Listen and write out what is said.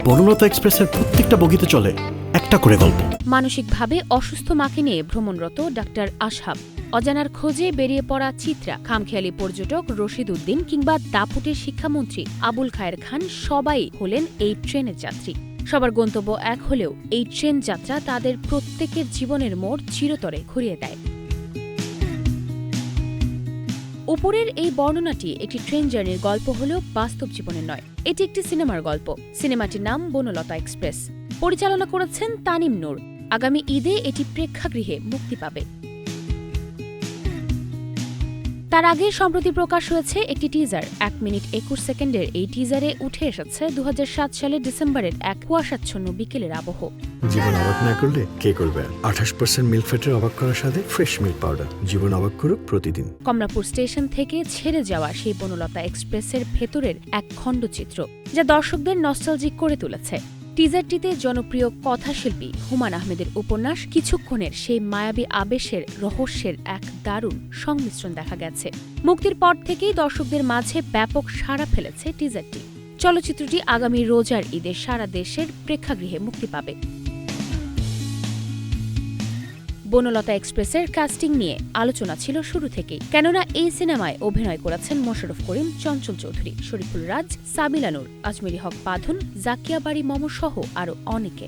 বনলতা এক্সপ্রেসের প্রত্যেকটা বগিতে চলে একটা করে গল্প। মানসিকভাবে অসুস্থ মাকে নিয়ে ভ্রমণরত ডাক্তার আসহাব, অজানার খোঁজে বেরিয়ে পড়া চিত্রা, খামখেয়ালি পর্যটক রশিদ উদ্দিন কিংবা দাপুটের শিক্ষামন্ত্রী আবুল খায়ের খান সবাই হলেন এই ট্রেনের যাত্রী। সবার গন্তব্য এক হলেও এই ট্রেন যাত্রা তাদের প্রত্যেকের জীবনের মোড় চিরতরে ঘুরিয়ে দেয়। উপরের এই বর্ণনাটি একটি ট্রেন জার্নির গল্প হলেও বাস্তব জীবনের নয়। এটি একটি সিনেমার গল্প। সিনেমাটির নাম বনলতা এক্সপ্রেস। পরিচালনা করেছেন তানিম নূর। আগামী ঈদে এটি প্রেক্ষাগৃহে মুক্তি পাবে। তার আগে সম্প্রতি প্রকাশ হয়েছে একটি টিজার। 1 মিনিট 21 সেকেন্ডের এই টিজারে উঠে এসেছে 2007 সালের ডিসেম্বরের এক কুয়াশাচ্ছন্ন বিকেলের আবহ। জীবন অবাক না করলে কে করবে? 28% মিল্ক ফ্যাটের অবাক করার সাথে ফ্রেশ মিল্ক পাউডার। জীবন অবাক করুক প্রতিদিন। কমলাপুর স্টেশন থেকে ছেড়ে যাওয়া সেই বনলতা এক্সপ্রেসের ভেতরের এক খণ্ডচিত্র, যা দর্শকদের নস্টালজিক করে তুলেছে। টিজারটিতে জনপ্রিয় কথাশিল্পী হুমায়ূন আহমেদের উপন্যাস কিছুক্ষণের সেই মায়াবী আবেশের রহস্যের এক দারুণ সংমিশ্রণ দেখা গেছে। মুক্তির পর থেকেই দর্শকদের মাঝে ব্যাপক সাড়া ফেলেছে টিজারটি। চলচ্চিত্রটি আগামী রোজার ঈদে সারা দেশের প্রেক্ষাগৃহে মুক্তি পাবে। বনলতা এক্সপ্রেসের কাস্টিং নিয়ে আলোচনা ছিল শুরু থেকেই, কেননা এই সিনেমায় অভিনয় করেছেন মোশাররফ করিম, চঞ্চল চৌধুরী, শরীফুল রাজ, সাবিলা নূর, আজমেরি হক বাঁধন, জাকিয়া বাড়ি মম সহ আরও অনেকে।